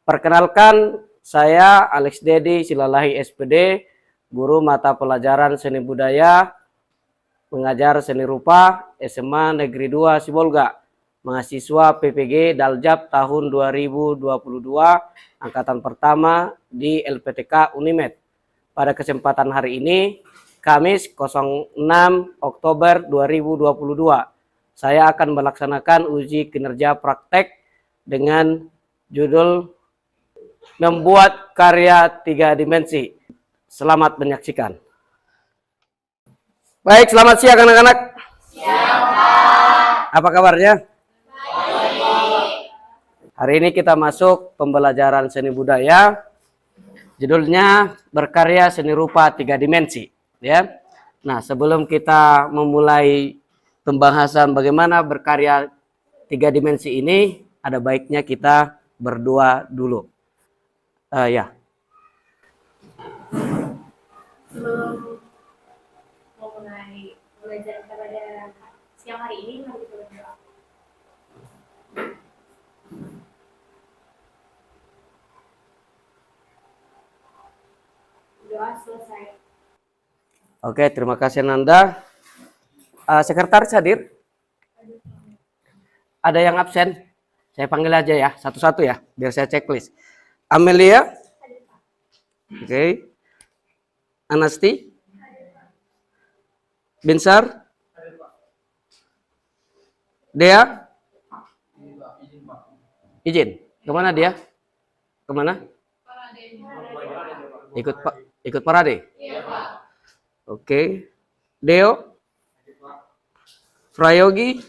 Perkenalkan, saya Alex Dedi Silalahi SPD, guru mata pelajaran seni budaya, pengajar seni rupa SMA Negeri 2 Sibolga, mahasiswa PPG Daljab tahun 2022, angkatan pertama di LPTK Unimed. Pada kesempatan hari ini, Kamis 06 Oktober 2022, saya akan melaksanakan uji kinerja praktek dengan judul membuat karya 3 dimensi. Selamat menyaksikan. Baik, selamat siang anak-anak. Siang, Pak. Apa kabarnya? Baik. Hari ini kita masuk pembelajaran seni budaya. Judulnya berkarya seni rupa 3 dimensi. Ya. Nah, sebelum kita memulai pembahasan bagaimana berkarya 3 dimensi ini, ada baiknya kita berdoa dulu. Ya. Sebelum memulai belajar pada siang hari ini, mari kita berdoa. Doa selesai. Oke, terima kasih Nanda. Sekretaris hadir? Ada yang absen? Saya panggil aja ya, satu-satu ya, biar saya checklist. Amelia? Oke. Anasti? Binsar? Dea? Izin. Kemana dia? Kemana? Ikut parade? Iya, Pak. Oke. Deo? Frayogi?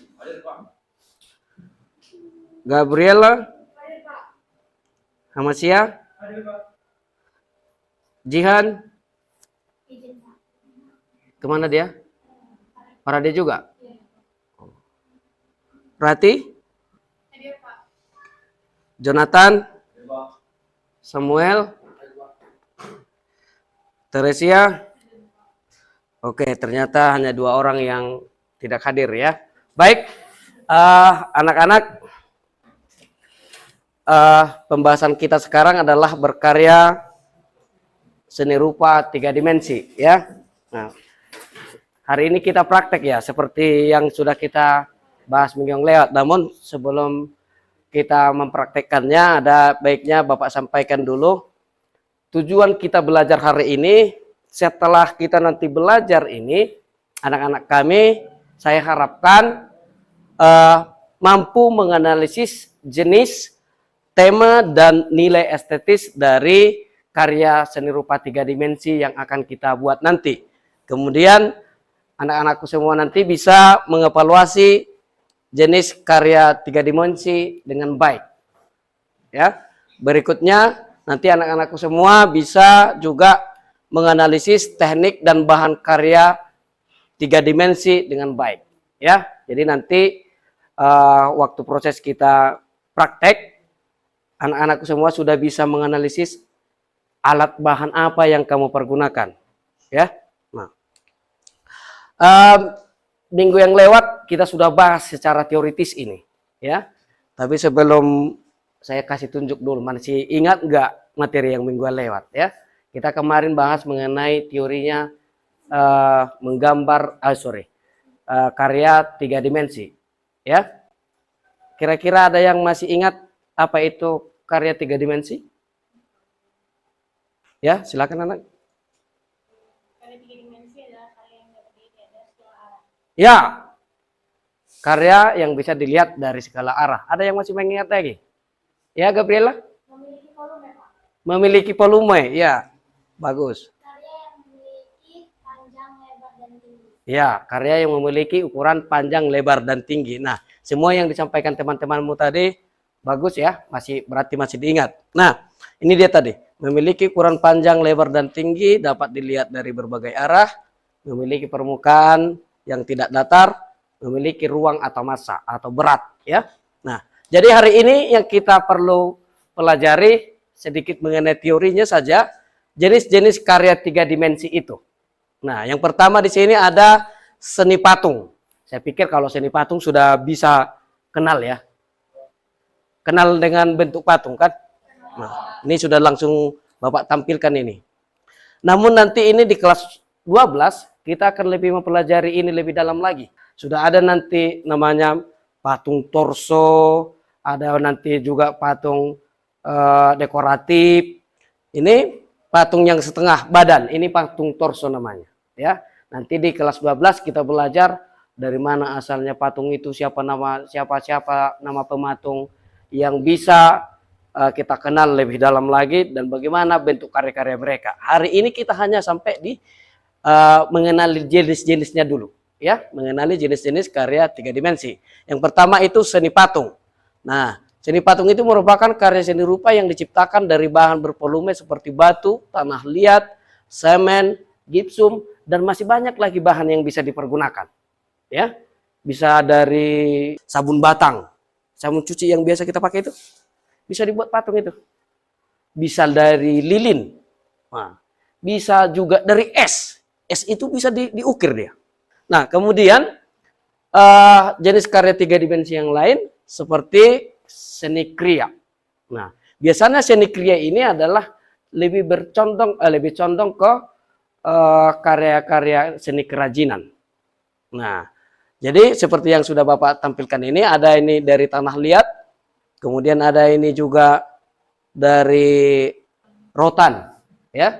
Gabriela? Hamasia? Jihan? Kemana dia? Parade juga? Rati? Jonathan? Samuel? Teresia? Oke, ternyata hanya 2 orang yang tidak hadir ya. Baik, anak-anak, pembahasan kita sekarang adalah berkarya seni rupa 3 dimensi ya. Nah, hari ini kita praktek ya, seperti yang sudah kita bahas minggu yang lewat. Namun sebelum kita mempraktekkannya, ada baiknya Bapak sampaikan dulu tujuan kita belajar hari ini. Setelah kita nanti belajar ini, anak-anak kami, saya harapkan mampu menganalisis jenis, tema, dan nilai estetis dari karya seni rupa 3 dimensi yang akan kita buat nanti. Kemudian anak-anakku semua nanti bisa mengevaluasi jenis karya 3 dimensi dengan baik. Ya. Berikutnya nanti anak-anakku semua bisa juga menganalisis teknik dan bahan karya 3 dimensi dengan baik. Ya. Jadi nanti waktu proses kita praktek, anak-anakku semua sudah bisa menganalisis alat bahan apa yang kamu pergunakan. Ya. Nah. Minggu yang lewat kita sudah bahas secara teoritis ini, ya. Tapi sebelum saya kasih tunjuk dulu, masih ingat nggak materi yang minggu lewat, ya? Kita kemarin bahas mengenai teorinya karya 3 dimensi, ya. Kira-kira ada yang masih ingat apa itu karya 3 dimensi? Ya, silakan anak. Ya, karya yang bisa dilihat dari segala arah. Ada yang masih mengingat lagi? Ya, Gabriela? Memiliki volume, Pak. Memiliki volume, ya. Bagus. Karya yang memiliki panjang, lebar, dan tinggi. Ya, karya yang memiliki ukuran panjang, lebar, dan tinggi. Nah, semua yang disampaikan teman-temanmu tadi, bagus ya. Berarti masih diingat. Nah, ini dia tadi. Memiliki ukuran panjang, lebar, dan tinggi, dapat dilihat dari berbagai arah. Memiliki permukaan yang tidak datar, memiliki ruang atau massa atau berat ya. Nah, jadi hari ini yang kita perlu pelajari sedikit mengenai teorinya saja, jenis-jenis karya 3 dimensi itu. Nah, yang pertama di sini ada seni patung. Saya pikir kalau seni patung sudah bisa kenal ya. Kenal dengan bentuk patung kan? Nah, ini sudah langsung Bapak tampilkan ini. Namun nanti ini di kelas 12 kita akan lebih mempelajari ini lebih dalam lagi. Sudah ada nanti namanya patung torso, ada nanti juga patung dekoratif. Ini patung yang setengah badan, ini patung torso namanya, ya. Nanti di kelas 12 kita belajar dari mana asalnya patung itu, siapa nama pematung yang bisa kita kenal lebih dalam lagi, dan bagaimana bentuk karya-karya mereka. Hari ini kita hanya sampai di mengenali jenis-jenisnya dulu, ya, mengenali jenis-jenis karya 3 dimensi. Yang pertama itu seni patung. Nah, seni patung itu merupakan karya seni rupa yang diciptakan dari bahan bervolume seperti batu, tanah liat, semen, gipsum, dan masih banyak lagi bahan yang bisa dipergunakan. Ya, bisa dari sabun batang, sabun cuci yang biasa kita pakai itu, bisa dibuat patung itu. Bisa dari lilin, nah, bisa juga dari es. Es itu bisa diukir dia. Nah, kemudian jenis karya 3 dimensi yang lain seperti seni kriya. Nah, biasanya seni kriya ini adalah lebih condong ke karya-karya seni kerajinan. Nah, jadi seperti yang sudah Bapak tampilkan ini, ada ini dari tanah liat, kemudian ada ini juga dari rotan, ya,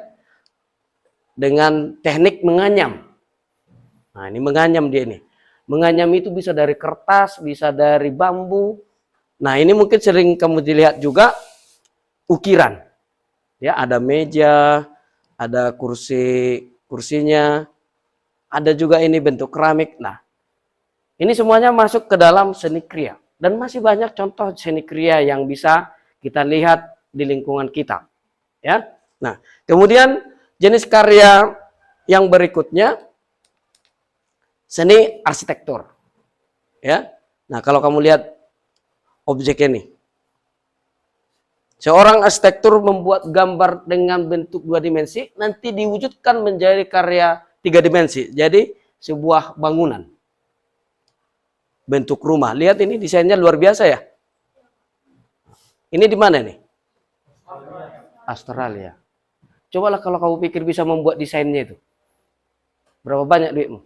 dengan teknik menganyam. Nah, ini menganyam dia ini. Menganyam itu bisa dari kertas, bisa dari bambu. Nah, ini mungkin sering kamu dilihat juga ukiran. Ya, ada meja, ada kursinya, ada juga ini bentuk keramik. Nah, ini semuanya masuk ke dalam seni kriya. Dan masih banyak contoh seni kriya yang bisa kita lihat di lingkungan kita. Ya. Nah, kemudian jenis karya yang berikutnya seni arsitektur. Ya. Nah, kalau kamu lihat objek ini. Seorang arsitektur membuat gambar dengan bentuk 2 dimensi, nanti diwujudkan menjadi karya 3 dimensi. Jadi sebuah bangunan. Bentuk rumah. Lihat ini desainnya luar biasa ya. Ini di mana nih? Australia. Cobalah kalau kamu pikir bisa membuat desainnya itu. Berapa banyak duitmu?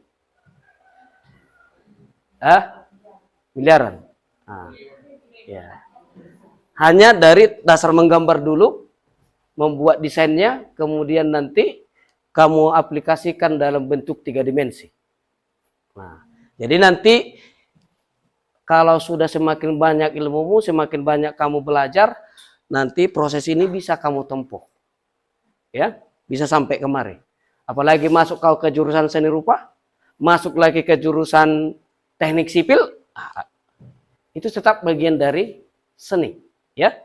Miliaran. Nah, ya. Hanya dari dasar menggambar dulu, membuat desainnya, kemudian nanti kamu aplikasikan dalam bentuk 3 dimensi. Nah, jadi nanti kalau sudah semakin banyak ilmumu, semakin banyak kamu belajar, nanti proses ini bisa kamu tempuh. Ya, bisa sampai kemari. Apalagi masuk kau ke jurusan seni rupa, masuk lagi ke jurusan teknik sipil, itu tetap bagian dari seni. Ya.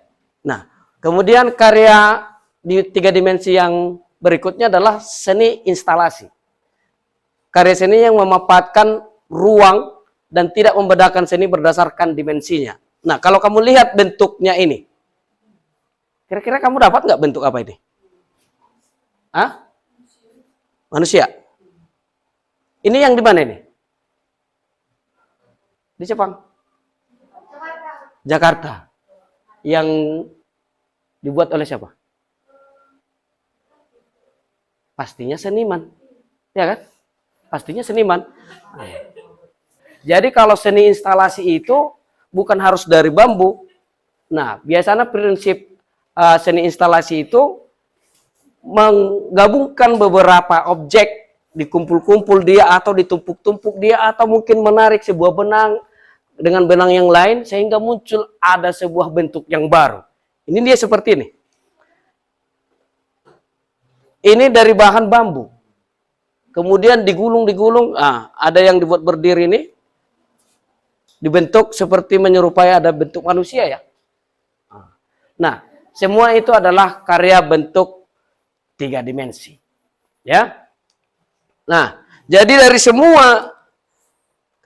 Nah, kemudian karya di 3 dimensi yang berikutnya adalah seni instalasi. Karya seni yang memaparkan ruang dan tidak membedakan seni berdasarkan dimensinya. Nah, kalau kamu lihat bentuknya ini, kira-kira kamu dapat nggak bentuk apa ini? Manusia. Ini yang di mana ini? Di Jepang. Jakarta. Yang dibuat oleh siapa? Pastinya seniman. Ya kan? Pastinya seniman. Jadi kalau seni instalasi itu bukan harus dari bambu. Nah, biasanya prinsip seni instalasi itu menggabungkan beberapa objek, dikumpul-kumpul dia atau ditumpuk-tumpuk dia, atau mungkin menarik sebuah benang dengan benang yang lain sehingga muncul ada sebuah bentuk yang baru. Ini dia seperti ini. Ini dari bahan bambu. Kemudian digulung-digulung, ada yang dibuat berdiri ini, dibentuk seperti menyerupai ada bentuk manusia ya. Nah, semua itu adalah karya bentuk 3 dimensi. Ya. Nah, jadi dari semua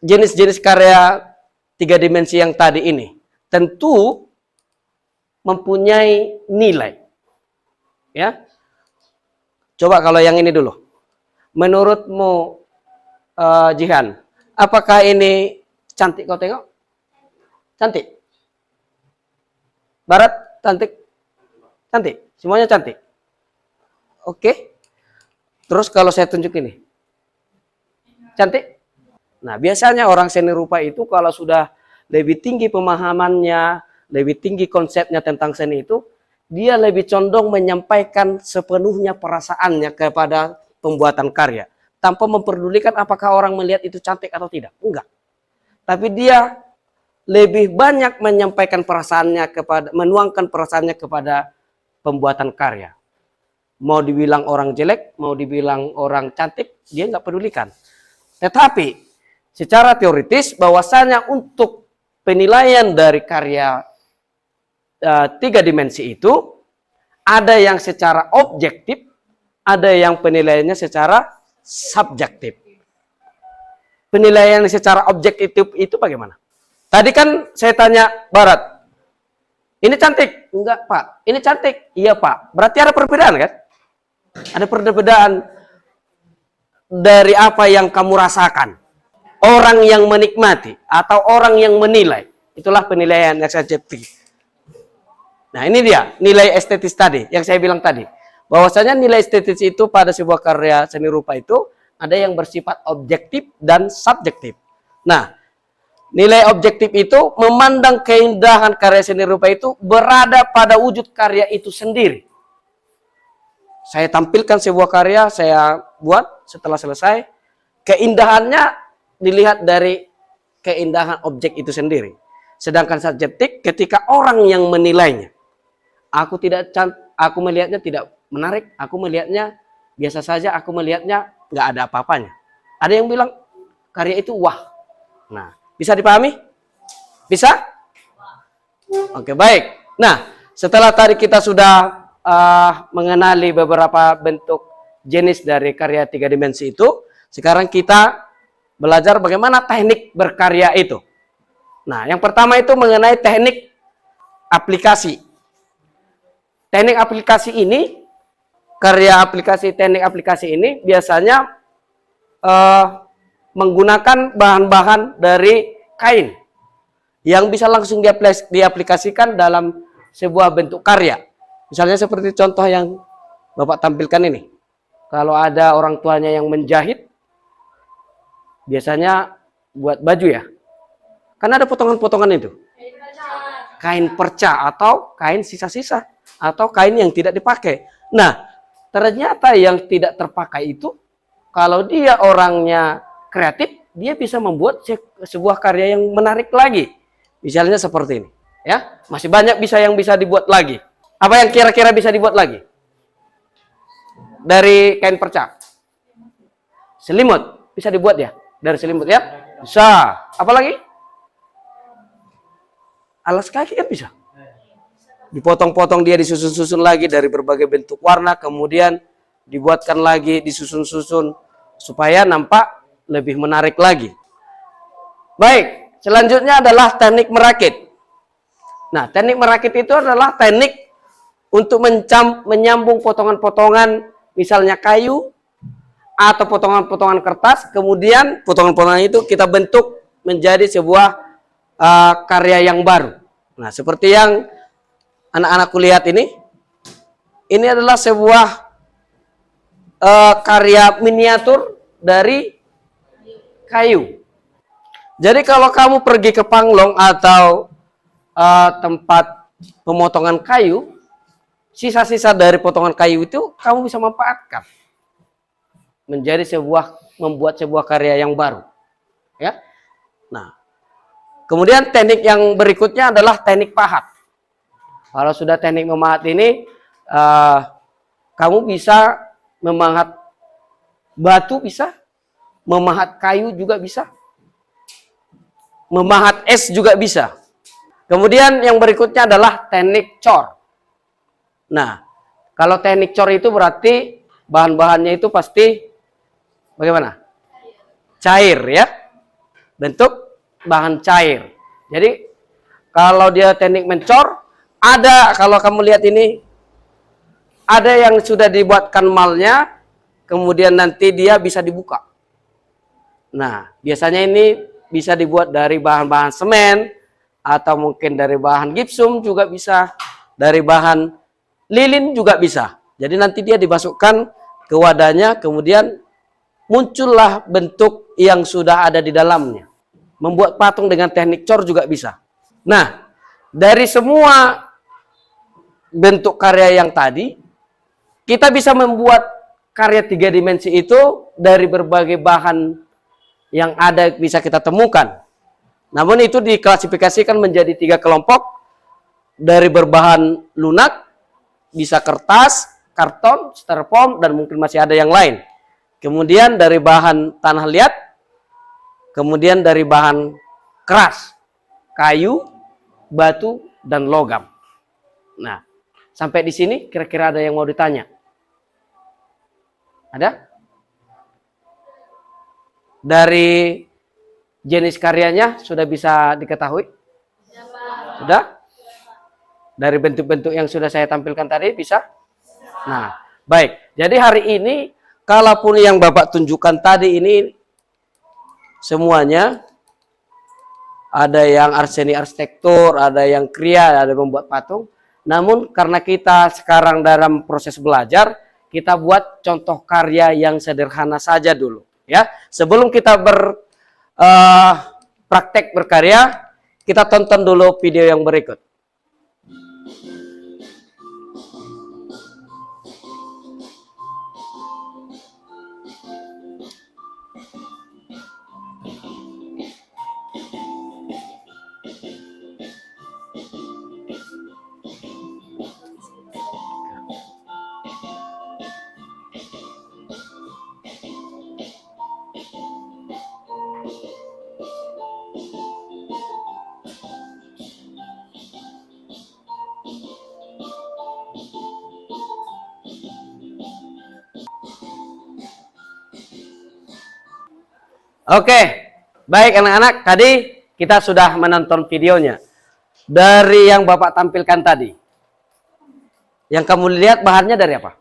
jenis-jenis karya 3 dimensi yang tadi ini, tentu mempunyai nilai. Ya. Coba kalau yang ini dulu. Menurutmu, Jihan, apakah ini cantik kau tengok? Cantik? Barat, cantik? Cantik? Semuanya cantik? Oke. Terus kalau saya tunjuk ini. Cantik? Nah, biasanya orang seni rupa itu kalau sudah lebih tinggi pemahamannya, lebih tinggi konsepnya tentang seni itu, dia lebih condong menyampaikan sepenuhnya perasaannya kepada pembuatan karya. Tanpa memperdulikan apakah orang melihat itu cantik atau tidak. Enggak. Tapi dia lebih banyak menyampaikan perasaannya kepada, menuangkan perasaannya kepada pembuatan karya. Mau dibilang orang jelek, mau dibilang orang cantik, dia nggak pedulikan. Tetapi secara teoritis bahwasanya untuk penilaian dari karya 3 dimensi itu ada yang secara objektif, ada yang penilaiannya secara subjektif. Penilaian secara objektif itu bagaimana? Tadi kan saya tanya Barat, ini cantik? Enggak Pak. Ini cantik? Iya Pak. Berarti ada perbedaan kan? Ada perbedaan dari apa yang kamu rasakan. Orang yang menikmati atau orang yang menilai. Itulah penilaian yang subjektif. Nah ini dia nilai estetis tadi yang saya bilang tadi. Bahwasanya nilai estetis itu pada sebuah karya seni rupa itu ada yang bersifat objektif dan subjektif. Nah, nilai objektif itu memandang keindahan karya seni rupa itu berada pada wujud karya itu sendiri. Saya tampilkan sebuah karya, saya buat setelah selesai, keindahannya dilihat dari keindahan objek itu sendiri. Sedangkan subjektif ketika orang yang menilainya. Aku melihatnya tidak menarik, aku melihatnya biasa saja, aku melihatnya nggak ada apa-apanya. Ada yang bilang karya itu wah. Nah, bisa dipahami? Bisa? Oke, baik. Nah, setelah tadi kita sudah mengenali beberapa bentuk jenis dari karya 3 dimensi itu, sekarang kita belajar bagaimana teknik berkarya itu. Nah, yang pertama itu mengenai teknik aplikasi. Teknik aplikasi ini, teknik aplikasi ini biasanya menggunakan bahan-bahan dari kain yang bisa langsung diaplikasikan dalam sebuah bentuk karya. Misalnya seperti contoh yang Bapak tampilkan ini. Kalau ada orang tuanya yang menjahit, biasanya buat baju ya. Karena ada potongan-potongan itu. Kain perca atau kain sisa-sisa. Atau kain yang tidak dipakai. Nah, ternyata yang tidak terpakai itu, kalau dia orangnya kreatif, dia bisa membuat sebuah karya yang menarik lagi. Misalnya seperti ini. Ya, masih banyak yang bisa dibuat lagi. Apa yang kira-kira bisa dibuat lagi? Dari kain perca. Selimut. Bisa dibuat ya? Dari selimut ya? Bisa. Apa lagi? Alas kaki kan bisa. Dipotong-potong dia, disusun-susun lagi dari berbagai bentuk warna. Kemudian dibuatkan lagi, disusun-susun. Supaya nampak lebih menarik lagi. Baik. Selanjutnya adalah teknik merakit. Nah, teknik merakit itu adalah teknik untuk menyambung potongan-potongan misalnya kayu atau potongan-potongan kertas, kemudian potongan-potongan itu kita bentuk menjadi sebuah karya yang baru. Nah, seperti yang anak-anakku lihat ini adalah sebuah karya miniatur dari kayu. Jadi kalau kamu pergi ke Panglong atau tempat pemotongan kayu, sisa-sisa dari potongan kayu itu kamu bisa manfaatkan menjadi membuat sebuah karya yang baru, ya. Nah, kemudian teknik yang berikutnya adalah teknik pahat. Kalau sudah teknik memahat ini, kamu bisa memahat batu, bisa memahat kayu juga bisa, memahat es juga bisa. Kemudian yang berikutnya adalah teknik cor. Nah, kalau teknik cor itu berarti bahan-bahannya itu pasti bagaimana? Cair ya. Bentuk bahan cair. Jadi kalau dia teknik mencor, ada, kalau kamu lihat ini, ada yang sudah dibuatkan malnya, kemudian nanti dia bisa dibuka. Nah, biasanya ini bisa dibuat dari bahan-bahan semen, atau mungkin dari bahan gipsum juga bisa, dari bahan lilin juga bisa. Jadi nanti dia dimasukkan ke wadahnya, kemudian muncullah bentuk yang sudah ada di dalamnya. Membuat patung dengan teknik cor juga bisa. Nah, dari semua bentuk karya yang tadi, kita bisa membuat karya 3 dimensi itu dari berbagai bahan yang ada bisa kita temukan. Namun itu diklasifikasikan menjadi 3 kelompok, dari berbahan lunak, bisa kertas, karton, styrofoam, dan mungkin masih ada yang lain. Kemudian dari bahan tanah liat, kemudian dari bahan keras, kayu, batu, dan logam. Nah, sampai di sini kira-kira ada yang mau ditanya? Ada? Dari jenis karyanya sudah bisa diketahui? Sudah? Dari bentuk-bentuk yang sudah saya tampilkan tadi bisa? Nah, baik. Jadi hari ini, kalaupun yang Bapak tunjukkan tadi ini semuanya, ada yang seni arsitektur, ada yang kriya, ada yang membuat patung. Namun karena kita sekarang dalam proses belajar, kita buat contoh karya yang sederhana saja dulu. Ya, sebelum kita praktek berkarya, kita tonton dulu video yang berikut. Oke, baik anak-anak, tadi kita sudah menonton videonya. Dari yang Bapak tampilkan tadi, yang kamu lihat bahannya dari apa?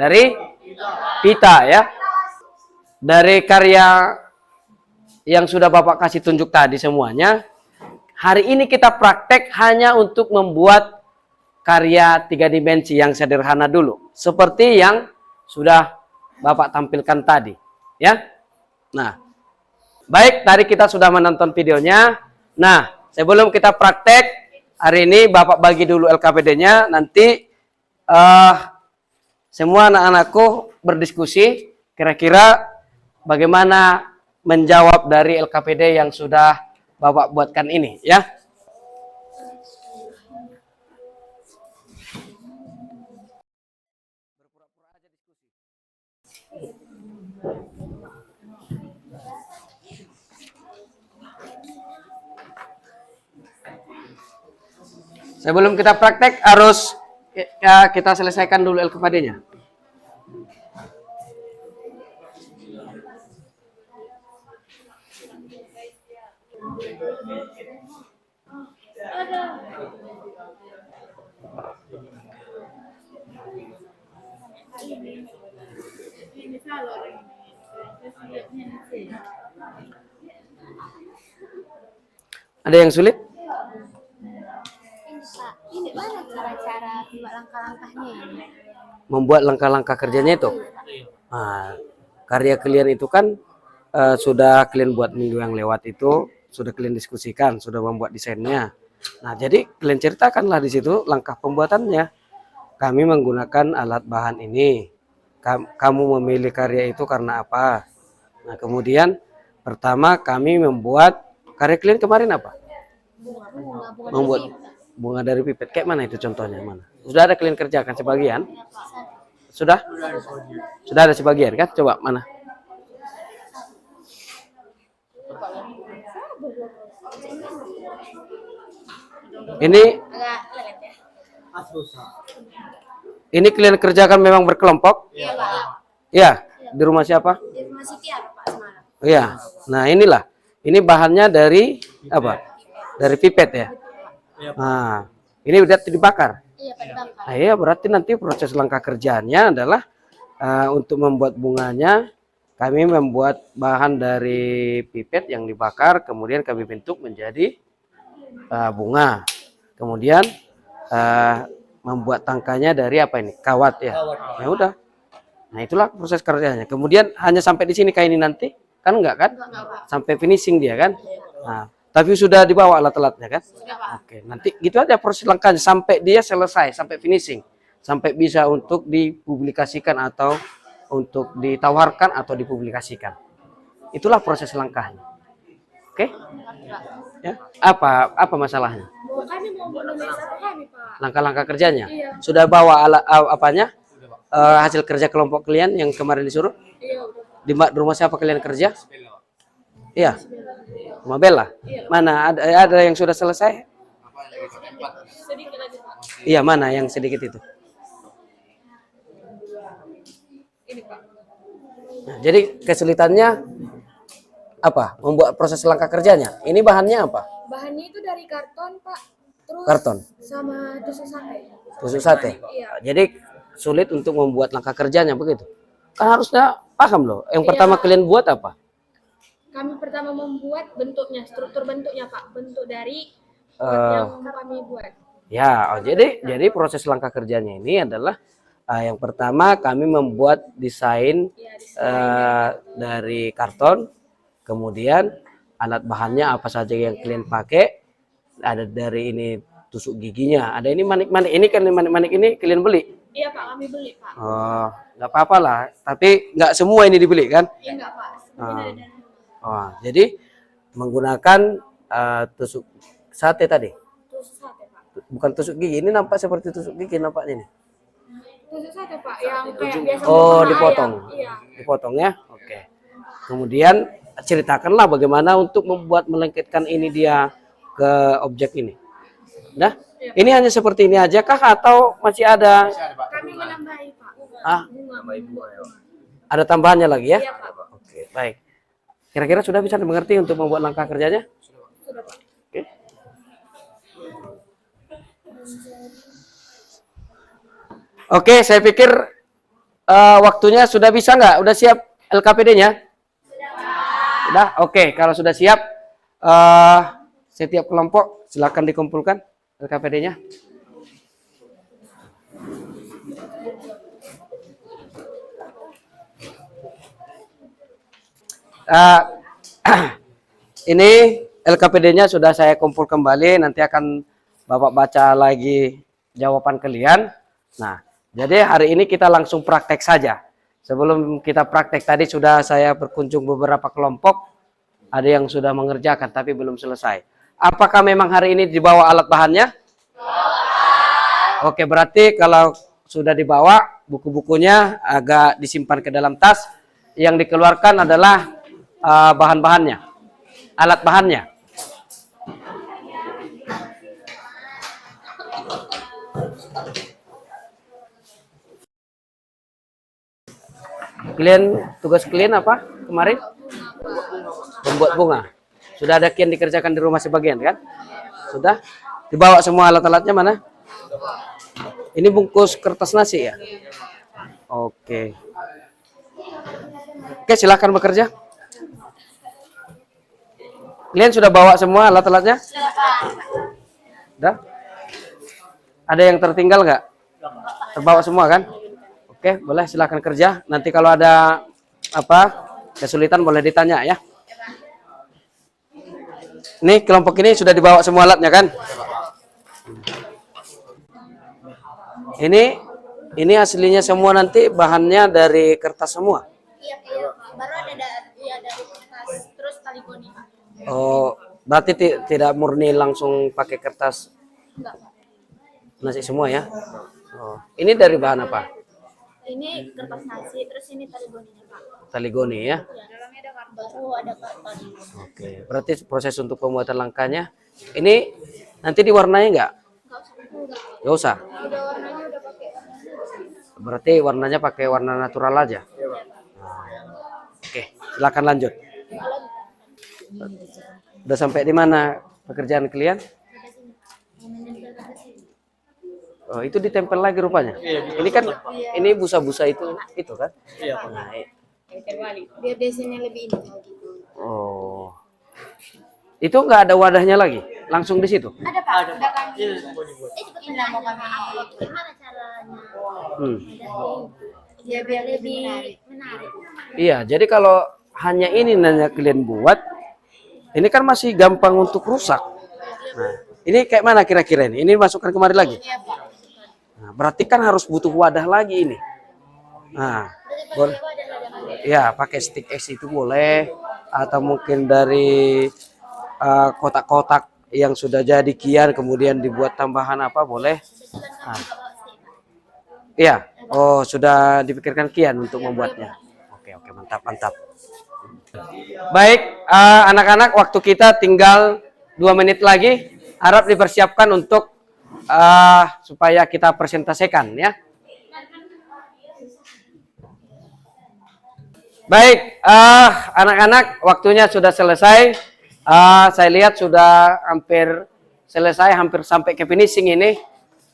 Dari pita ya. Dari karya yang sudah Bapak kasih tunjuk tadi semuanya, hari ini kita praktek hanya untuk membuat karya 3 dimensi yang sederhana dulu. Seperti yang sudah Bapak tampilkan tadi, ya. Nah, baik, tadi kita sudah menonton videonya. Nah, sebelum kita praktek, hari ini Bapak bagi dulu LKPD-nya, nanti semua anak-anakku berdiskusi, kira-kira bagaimana menjawab dari LKPD yang sudah Bapak buatkan ini, ya. Sebelum kita praktek harus ya, kita selesaikan dulu LKPD-nya. Ada yang sulit? Ini mana cara-cara buat langkah-langkahnya ini? Membuat langkah-langkah kerjanya itu. Nah, karya kalian itu kan sudah kalian buat minggu yang lewat itu, sudah kalian diskusikan, sudah membuat desainnya. Nah, jadi kalian ceritakanlah di situ langkah pembuatannya. Kami menggunakan alat bahan ini. Kamu memilih karya itu karena apa? Nah, kemudian pertama kami membuat karya kalian kemarin apa? Membuat bunga dari pipet. Kayak mana itu contohnya? Mana? Sudah ada kalian kerjakan sebagian? Sudah? Sudah ada sebagian kan? Coba mana? Ini kalian kerjakan memang berkelompok? Iya, Pak. Iya. Di rumah siapa? Di rumah Siti ada, Pak, semalam. Iya. Nah, inilah. Ini bahannya dari apa? Dari pipet ya. Nah, ini udah dibakar. Iya, Pak, dibakar. Nah, iya, berarti nanti proses langkah kerjaannya adalah untuk membuat bunganya, kami membuat bahan dari pipet yang dibakar, kemudian kami bentuk menjadi bunga. Kemudian membuat tangkanya dari apa ini? Kawat ya. Ya udah. Nah, itulah proses kerjanya. Kemudian hanya sampai di sini kayak ini nanti? Kan enggak kan? Sampai finishing dia kan? Nah, tapi sudah dibawa alat-alatnya kan? Oke, nanti gitu aja proses langkahnya sampai dia selesai, sampai finishing. Sampai bisa untuk dipublikasikan atau untuk ditawarkan atau dipublikasikan. Itulah proses langkahnya. Oke? Ya. Apa masalahnya? Kami mau menulis apa kami, Pak? Langkah-langkah kerjanya? Iya. Sudah bawa alat apanya? Hasil kerja kelompok kalian yang kemarin disuruh? Iya, udah. Di rumah siapa kalian kerja? Iya. Rumah Bella. Mana ada yang sudah selesai? Sedikit lagi, Pak. Iya, mana yang sedikit itu? Ini, Pak. Nah, jadi kesulitannya apa? Membuat proses langkah kerjanya. Ini bahannya apa? Bahannya itu dari karton, Pak. Terus Karton. sama tusuk sate. Tusuk sate. Iya. Jadi sulit untuk membuat langkah kerjanya begitu. Kan harusnya paham loh. Yang pertama Iya. kalian buat apa? Kami pertama membuat bentuknya, struktur bentuknya, Pak. Bentuk dari yang kami buat. Ya, jadi proses langkah kerjanya ini adalah yang pertama kami membuat desain dari karton, kemudian alat bahannya apa saja yang kalian pakai, ada dari ini tusuk giginya, ada ini manik-manik, ini kan manik-manik ini kalian beli. Iya, Pak, kami beli, Pak. Oh, nggak apa-apa lah, tapi nggak semua ini dibeli kan? Iya, enggak, Pak. Mungkin ada dari Oh, jadi menggunakan tusuk sate tadi, tusuk sate, Pak. bukan tusuk gigi. Ini nampak seperti tusuk gigi nampaknya ini. Tusuk sate, Pak, yang kayak biasa Oh, makan dipotong. ayam. Iya. Dipotong ya. Oke. Kemudian ceritakanlah bagaimana untuk membuat melengketkan ini dia ke objek ini. Nah, ini hanya seperti ini aja kah atau masih ada Kami menambahi, Pak. bunga? Ada tambahannya lagi ya? Iya, Pak. Oke, baik. Kira-kira sudah bisa dimengerti untuk membuat langkah kerjanya? Sudah, Pak. Oke. Oke, saya pikir waktunya sudah bisa nggak? Udah siap LKPD-nya? Sudah. Oke, kalau sudah siap, setiap kelompok silakan dikumpulkan LKPD-nya. Ini LKPD-nya sudah saya kumpul kembali, nanti akan Bapak baca lagi jawaban kalian. Nah, jadi hari ini kita langsung praktek saja. Sebelum kita praktek tadi sudah saya berkunjung beberapa kelompok, ada yang sudah mengerjakan tapi belum selesai. Apakah memang hari ini dibawa alat bahannya? Oke, berarti kalau sudah dibawa, buku-bukunya agak disimpan ke dalam tas. Yang dikeluarkan adalah bahan-bahannya, alat bahannya. Tugas kalian apa kemarin? Membuat bunga. Sudah ada kian dikerjakan di rumah sebagian kan? Sudah? Dibawa semua alat-alatnya mana? Ini bungkus kertas nasi ya? Oke. Oke, silakan bekerja. Kalian sudah bawa semua alat-alatnya? Sudah? Ada yang tertinggal nggak? Terbawa semua kan? Oke, boleh silakan kerja. Nanti kalau ada apa kesulitan boleh ditanya ya. Ini kelompok ini sudah dibawa semua alatnya kan? Ini aslinya semua nanti bahannya dari kertas semua. Iya, iya, Pak. Baru ada dari kertas, terus taligoni, Pak. Oh, berarti tidak murni langsung pakai kertas Enggak, Pak. nasi semua ya? Oh, ini dari bahan apa? Ini kertas nasi, terus ini taligoninya, Pak. Taligoni ya? Ya, dalamnya ada karton. Baru ada karton. Oke, berarti proses untuk pembuatan langkahnya ini nanti diwarnai nggak? Nggak usah. Udah warnanya udah pakai. Berarti warnanya pakai warna natural aja. Oke, silakan lanjut. Udah sampai di mana pekerjaan kalian? Oh, itu ditempel lagi rupanya. Ini kan ini busa-busa itu kan? Nah, Biar desainnya lebih indah gitu. oh. Itu nggak ada wadahnya lagi? langsung di situ? Ada Pak, ada kami. Tidak mau kami upload. Gimana caranya? Hmm. Ya biar lebih menarik. Iya, jadi kalau hanya ini nanya kalian buat, ini kan masih gampang untuk rusak. Nah, ini kayak mana kira-kira ini? Ini masukkan kemari lagi. Nah, berarti kan harus butuh wadah lagi ini. Nah, boleh. Ya, pakai stick X itu boleh, atau mungkin dari kotak-kotak yang sudah jadi kian kemudian dibuat tambahan apa boleh. Nah. Iya, oh sudah dipikirkan kian untuk membuatnya. Oke, mantap, mantap. Baik, anak-anak, waktu kita tinggal 2 menit lagi. Harap dipersiapkan untuk supaya kita presentasikan ya. Baik, anak-anak, waktunya sudah selesai. Saya lihat sudah hampir selesai, hampir sampai ke finishing ini.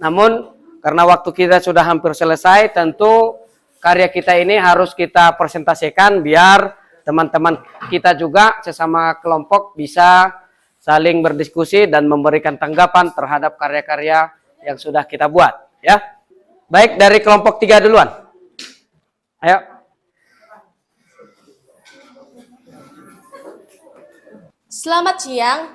Namun karena waktu kita sudah hampir selesai, tentu karya kita ini harus kita presentasikan biar teman-teman kita juga sesama kelompok bisa saling berdiskusi dan memberikan tanggapan terhadap karya-karya yang sudah kita buat ya. Baik, dari kelompok 3 duluan. Ayo. Selamat siang.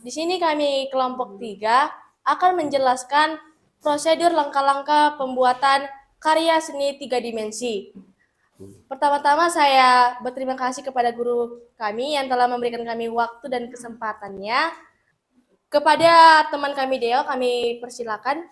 Di sini kami kelompok 3 akan menjelaskan prosedur langkah-langkah pembuatan karya seni 3 dimensi. Pertama-tama saya berterima kasih kepada guru kami yang telah memberikan kami waktu dan kesempatannya. Kepada teman kami Deo, kami persilakan.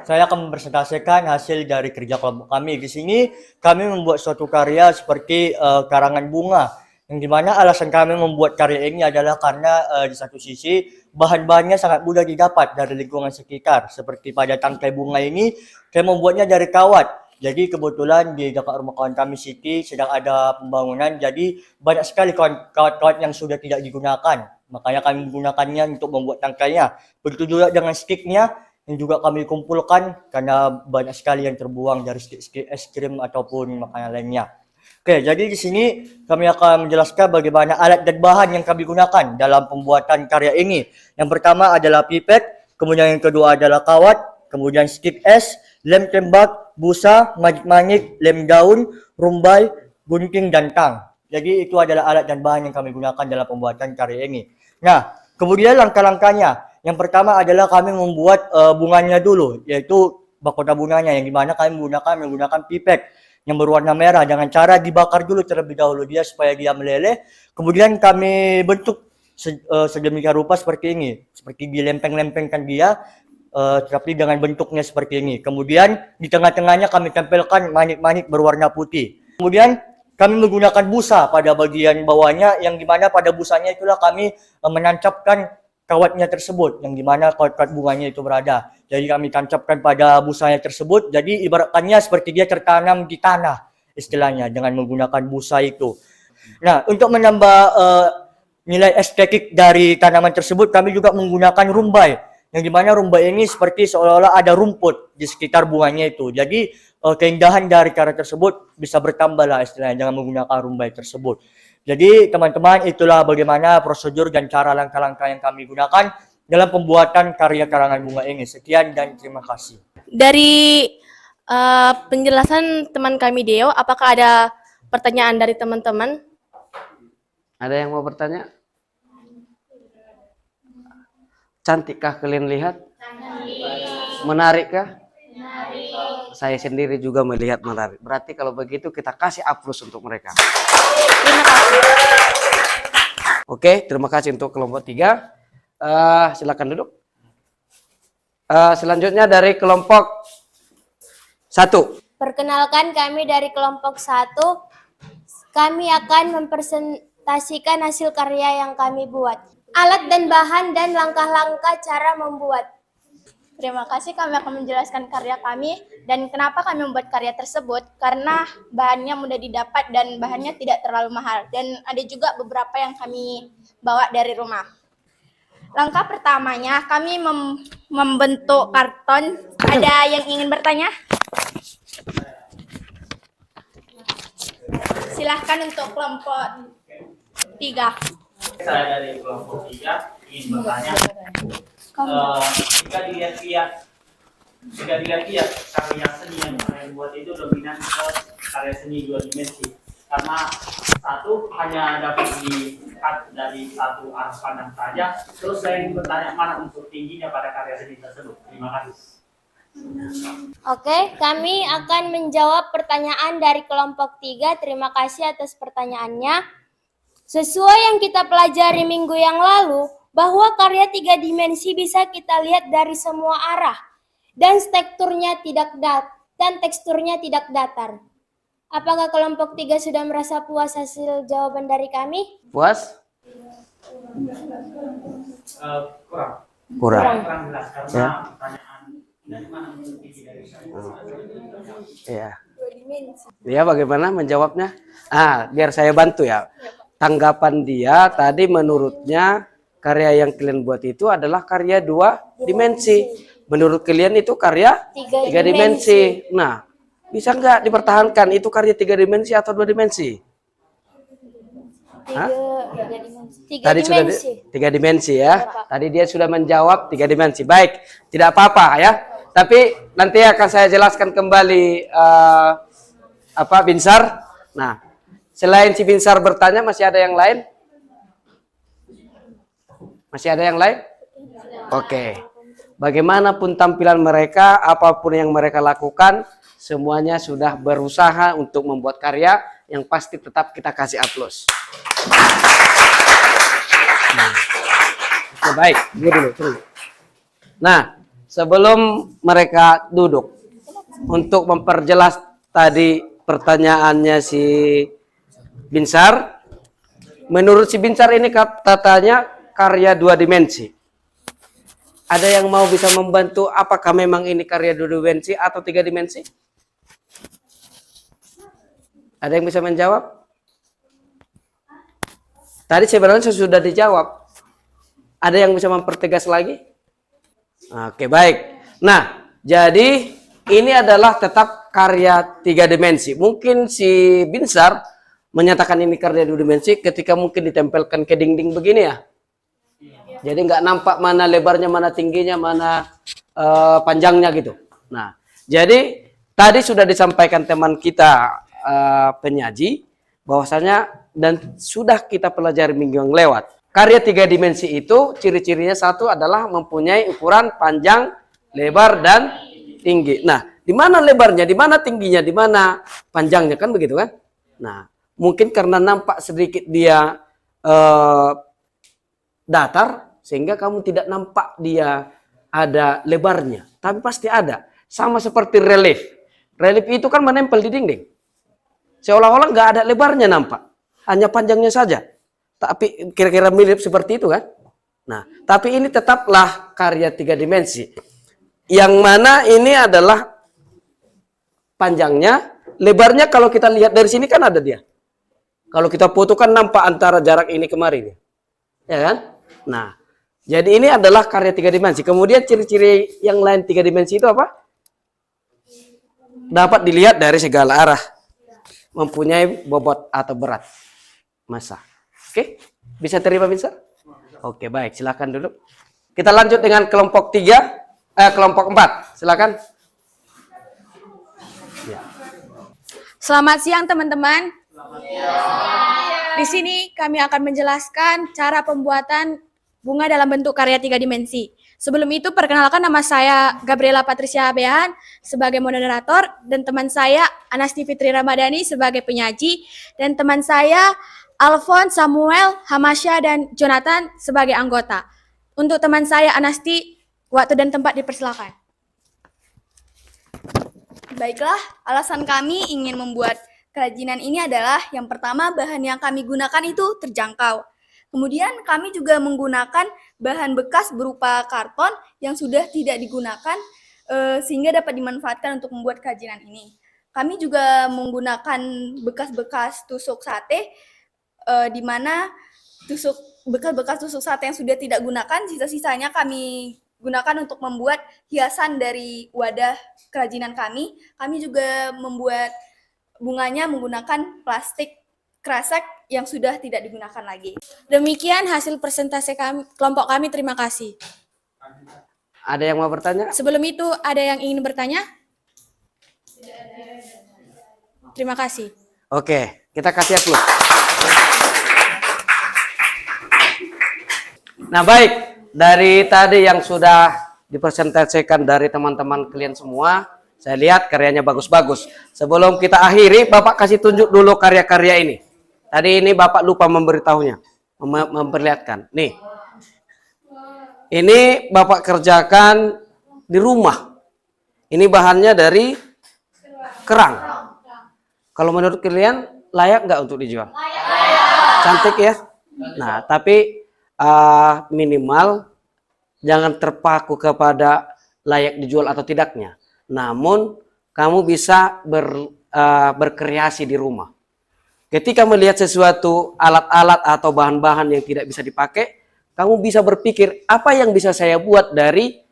Saya akan mempresentasikan hasil dari kerja kelompok kami. Di sini kami membuat suatu karya seperti karangan bunga. Yang dimana alasan kami membuat karya ini adalah karena di satu sisi bahan-bahannya sangat mudah didapat dari lingkungan sekitar. Seperti pada tangkai bunga ini, saya membuatnya dari kawat. Jadi kebetulan di dekat rumah kawan kami Siti sedang ada pembangunan. Jadi banyak sekali kawat-kawat yang sudah tidak digunakan. Makanya kami menggunakannya untuk membuat tangkainya. Begitu juga dengan sticknya yang juga kami kumpulkan karena banyak sekali yang terbuang dari stick es krim ataupun makanan lainnya. Oke, jadi di sini kami akan menjelaskan bagaimana alat dan bahan yang kami gunakan dalam pembuatan karya ini. Yang pertama adalah pipet, kemudian yang kedua adalah kawat, kemudian stick es, lem tembak, busa, manik-manik, lem daun, rumbai, gunting, dan tang. Jadi itu adalah alat dan bahan yang kami gunakan dalam pembuatan karya ini. Nah, kemudian langkah-langkahnya. Yang pertama adalah kami membuat bunganya dulu, yaitu mahkota bunganya, yang dimana kami menggunakan pipet yang berwarna merah dengan cara dibakar dulu terlebih dahulu dia supaya dia meleleh. Kemudian kami bentuk sedemikian rupa seperti ini, seperti dilempeng-lempengkan dia, tapi dengan bentuknya seperti ini. Kemudian di tengah-tengahnya kami tempelkan manik-manik berwarna putih. Kemudian kami menggunakan busa pada bagian bawahnya, yang dimana pada busanya itulah kami menancapkan kawatnya tersebut, yang dimana kawat-kawat bunganya itu berada. Jadi kami tancapkan pada busanya tersebut, jadi ibaratkannya seperti dia tertanam di tanah istilahnya dengan menggunakan busa itu. Nah, untuk menambah nilai estetik dari tanaman tersebut, kami juga menggunakan rumbai, yang dimana rumbai ini seperti seolah-olah ada rumput di sekitar bunganya itu. Jadi keindahan dari karya tersebut bisa bertambah lah istilahnya dengan menggunakan rumbai tersebut. Jadi teman-teman, itulah bagaimana prosedur dan cara langkah-langkah yang kami gunakan dalam pembuatan karya karangan bunga ini. Sekian dan terima kasih. Dari penjelasan teman kami Deo, apakah ada pertanyaan dari teman-teman? Ada yang mau bertanya? Cantikkah kalian lihat? Menarikkah? Saya sendiri juga melihat menarik. Berarti kalau begitu kita kasih aplaus untuk mereka. Terima kasih. Oke, terima kasih untuk kelompok 3. Silakan duduk. Selanjutnya dari kelompok 1. Perkenalkan, kami dari kelompok 1. Kami akan mempresentasikan hasil karya yang kami buat. Alat dan bahan dan langkah-langkah cara membuat. Terima kasih, kami akan menjelaskan karya kami dan kenapa kami membuat karya tersebut, karena bahannya mudah didapat dan bahannya tidak terlalu mahal, dan ada juga beberapa yang kami bawa dari rumah. Langkah pertamanya kami membentuk karton. Ada yang ingin bertanya? Silahkan untuk kelompok 3. Saya dari kelompok 3 ingin bertanya, jika dilihat-lihat karya seni yang kalian buat itu dominan ke karya seni dua dimensi, karena satu hanya dapat dilihat dari satu arah pandang saja. Terus saya ingin bertanya, mana unsur tingginya pada karya seni tersebut? Terima kasih. Oke, kami akan menjawab pertanyaan dari kelompok 3. Terima kasih atas pertanyaannya. Sesuai yang kita pelajari minggu yang lalu, bahwa karya 3 dimensi bisa kita lihat dari semua arah dan teksturnya tidak datar. Apakah kelompok 3 sudah merasa puas hasil jawaban dari kami? Puas? Kurang. Kurang jelas karena Ya. pertanyaan dari mana unsur tinggi dari saya. Iya. Dia bagaimana menjawabnya? Biar saya bantu ya. Tanggapan dia tadi menurutnya karya yang kalian buat itu adalah karya 2 dimensi. Menurut kalian itu karya 3 dimensi. Nah, bisa nggak dipertahankan itu karya 3 dimensi atau 2 dimensi? Hah? 3 Tadi sudah dimensi. 3 dimensi ya. Tadi dia sudah menjawab 3 dimensi. Baik, tidak apa-apa ya. Tapi nanti akan saya jelaskan kembali Binsar. Nah, selain si Binsar bertanya, masih ada yang lain? Masih ada yang lain? Oke. Bagaimanapun tampilan mereka, apapun yang mereka lakukan, semuanya sudah berusaha untuk membuat karya yang pasti tetap kita kasih aplaus. Oke, baik, dulu. Nah, sebelum mereka duduk, untuk memperjelas tadi pertanyaannya si Binsar, menurut si Binsar ini katanya karya 2 dimensi. Ada yang mau bisa membantu apakah memang ini karya 2 dimensi atau 3 dimensi? Ada yang bisa menjawab? Tadi sebenarnya sudah dijawab. Ada yang bisa mempertegas lagi? Oke, baik. Nah, jadi ini adalah tetap karya 3 dimensi. Mungkin si Binsar menyatakan ini karya 2 dimensi ketika mungkin ditempelkan ke dinding begini ya. Jadi nggak nampak mana lebarnya, mana tingginya, mana panjangnya gitu. Nah, jadi tadi sudah disampaikan teman kita penyaji bahwasanya dan sudah kita pelajari minggu yang lewat. Karya 3 dimensi itu ciri-cirinya satu adalah mempunyai ukuran panjang, lebar dan tinggi. Nah, di mana lebarnya, di mana tingginya, di mana panjangnya, kan begitu kan? Nah, mungkin karena nampak sedikit dia datar sehingga kamu tidak nampak dia ada lebarnya, tapi pasti ada. Sama seperti relief. Relief itu kan menempel di dinding. Seolah-olah nggak ada lebarnya nampak, hanya panjangnya saja. Tapi kira-kira mirip seperti itu kan? Nah, tapi ini tetaplah karya 3 dimensi. Yang mana ini adalah panjangnya, lebarnya kalau kita lihat dari sini kan ada dia. Kalau kita foto kan nampak antara jarak ini kemarin. Ya kan? Nah, jadi ini adalah karya 3 dimensi. Kemudian ciri-ciri yang lain 3 dimensi itu apa? Dapat dilihat dari segala arah. Mempunyai bobot atau berat massa. Oke? Bisa terima bisa? Oke, baik. Silakan duduk. Kita lanjut dengan kelompok 3, kelompok 4. Silakan. Ya. Selamat siang teman-teman. Di sini kami akan menjelaskan cara pembuatan bunga dalam bentuk karya 3 dimensi. Sebelum itu perkenalkan, nama saya Gabriela Patricia Behan sebagai moderator dan teman saya Anasti Fitri Ramadhani sebagai penyaji dan teman saya Alfon, Samuel, Hamasya dan Jonathan sebagai anggota. Untuk teman saya Anasti, waktu dan tempat dipersilakan. Baiklah, alasan kami ingin membuat kerajinan ini adalah yang pertama, bahan yang kami gunakan itu terjangkau. Kemudian kami juga menggunakan bahan bekas berupa karton yang sudah tidak digunakan sehingga dapat dimanfaatkan untuk membuat kerajinan ini. Kami juga menggunakan bekas-bekas tusuk sate di mana bekas-bekas tusuk sate yang sudah tidak gunakan, sisa-sisanya kami gunakan untuk membuat hiasan dari wadah kerajinan kami. Kami juga membuat bunganya menggunakan plastik kresek yang sudah tidak digunakan lagi. Demikian hasil presentasi kelompok kami. Terima kasih. Ada yang mau bertanya? Sebelum itu, ada yang ingin bertanya? Terima kasih. Oke, kita kasih aplaus. Nah baik, dari tadi yang sudah dipresentasikan dari teman-teman kalian semua, saya lihat karyanya bagus-bagus. Sebelum kita akhiri, Bapak kasih tunjuk dulu karya-karya ini. Tadi ini Bapak lupa memberitahunya, memperlihatkan. Nih, ini Bapak kerjakan di rumah. Ini bahannya dari kerang. Kalau menurut kalian layak nggak untuk dijual? Cantik ya. Nah, tapi minimal jangan terpaku kepada layak dijual atau tidaknya. Namun kamu bisa berkreasi di rumah. Ketika melihat sesuatu alat-alat atau bahan-bahan yang tidak bisa dipakai, kamu bisa berpikir apa yang bisa saya buat dari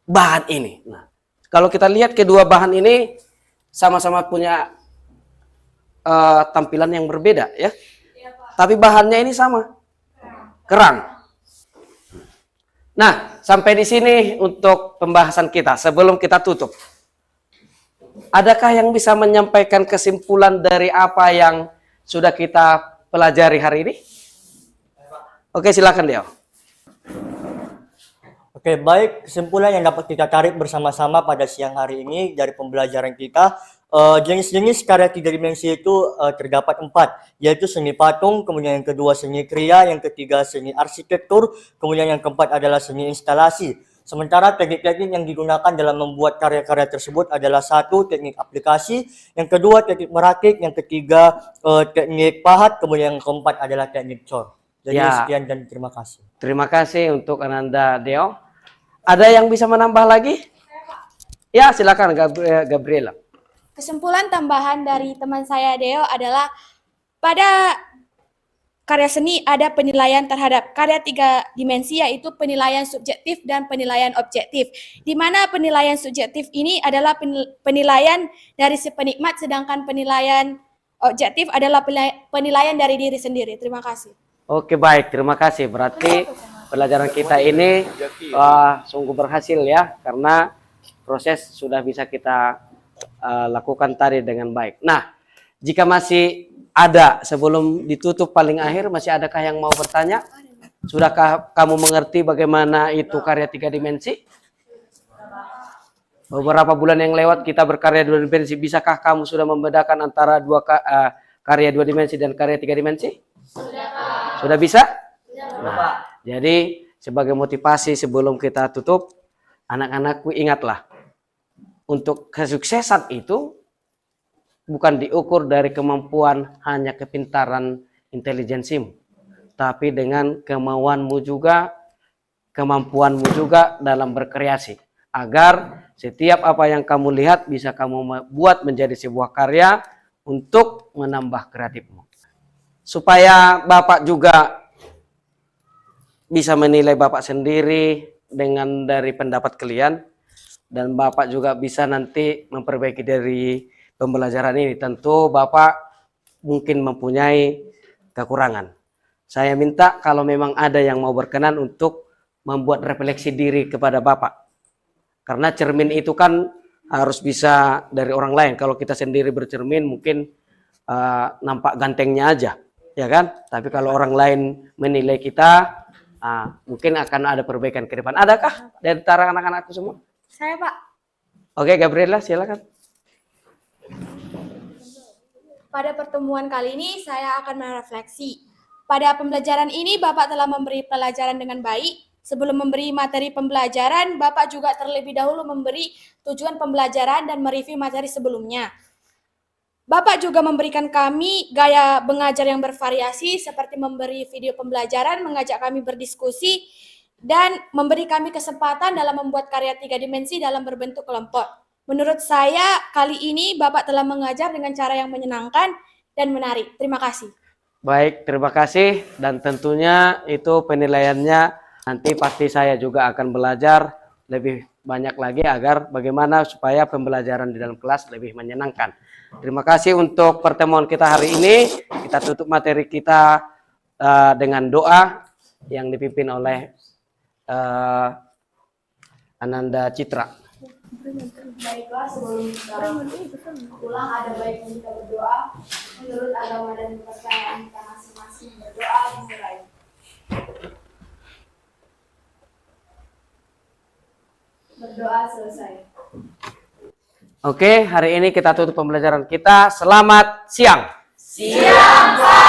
bahan ini. Nah, kalau kita lihat kedua bahan ini sama-sama punya tampilan yang berbeda ya. Tapi bahannya ini sama. Kerang. Nah, sampai di sini untuk pembahasan kita. Sebelum kita tutup, adakah yang bisa menyampaikan kesimpulan dari apa yang sudah kita pelajari hari ini? Oke, silakan Deo. Oke, baik. Kesimpulan yang dapat kita tarik bersama-sama pada siang hari ini dari pembelajaran kita, jenis-jenis karya 3 dimensi itu terdapat 4, yaitu seni patung, kemudian yang kedua seni kriya, yang ketiga seni arsitektur, kemudian yang keempat adalah seni instalasi. Sementara teknik-teknik yang digunakan dalam membuat karya-karya tersebut adalah satu, teknik aplikasi, yang kedua teknik merakit, yang ketiga teknik pahat, kemudian yang keempat adalah teknik cor. Jadi Ya. sekian dan terima kasih. Terima kasih untuk Ananda Deo. Ada yang bisa menambah lagi? Ya, silakan Gabriela. Kesimpulan tambahan dari teman saya Deo adalah pada karya seni ada penilaian terhadap karya 3 dimensi, yaitu penilaian subjektif dan penilaian objektif. Di mana penilaian subjektif ini adalah penilaian dari si penikmat, sedangkan penilaian objektif adalah penilaian dari diri sendiri. Terima kasih. Oke, baik. Terima kasih. Berarti pelajaran kita ini sungguh berhasil ya, karena proses sudah bisa kita lakukan tadi dengan baik. Nah, jika masih ada sebelum ditutup paling akhir, masih adakah yang mau bertanya? Sudahkah kamu mengerti bagaimana itu karya 3 dimensi? Beberapa bulan yang lewat kita berkarya 2 dimensi. Bisakah kamu sudah membedakan antara karya 2 dimensi dan karya 3 dimensi? Sudah bisa? Nah, jadi sebagai motivasi sebelum kita tutup, anak-anakku ingatlah, untuk kesuksesan itu bukan diukur dari kemampuan hanya kepintaran intelijensimu, tapi dengan kemauanmu juga, kemampuanmu juga dalam berkreasi, agar setiap apa yang kamu lihat bisa kamu buat menjadi sebuah karya untuk menambah kreatifmu. Supaya Bapak juga bisa menilai Bapak sendiri dengan dari pendapat kalian, dan Bapak juga bisa nanti memperbaiki dari pembelajaran ini. Tentu Bapak mungkin mempunyai kekurangan. Saya minta kalau memang ada yang mau berkenan untuk membuat refleksi diri kepada Bapak. Karena cermin itu kan harus bisa dari orang lain. Kalau kita sendiri bercermin mungkin nampak gantengnya aja, ya kan? Tapi kalau orang lain menilai kita, mungkin akan ada perbaikan ke depan. Adakah dari antara anak-anakku semua? Saya, Pak. Oke, Gabriela, silakan. Pada pertemuan kali ini saya akan merefleksi. Pada pembelajaran ini Bapak telah memberi pelajaran dengan baik. Sebelum memberi materi pembelajaran, Bapak juga terlebih dahulu memberi tujuan pembelajaran dan mereview materi sebelumnya. Bapak juga memberikan kami gaya mengajar yang bervariasi, seperti memberi video pembelajaran, mengajak kami berdiskusi, dan memberi kami kesempatan dalam membuat karya 3 dimensi dalam berbentuk kelompok. Menurut saya, kali ini Bapak telah mengajar dengan cara yang menyenangkan dan menarik. Terima kasih. Baik, terima kasih. Dan tentunya itu penilaiannya nanti pasti saya juga akan belajar lebih banyak lagi agar bagaimana supaya pembelajaran di dalam kelas lebih menyenangkan. Terima kasih untuk pertemuan kita hari ini. Kita tutup materi kita dengan doa yang dipimpin oleh Ananda Citra. Baiklah, sebelum kita pulang, ada baiknya kita berdoa menurut agama dan kepercayaan kita masing-masing. Berdoa dimulai. Berdoa selesai. Oke, hari ini kita tutup pembelajaran kita. Selamat siang. Siang, Pak.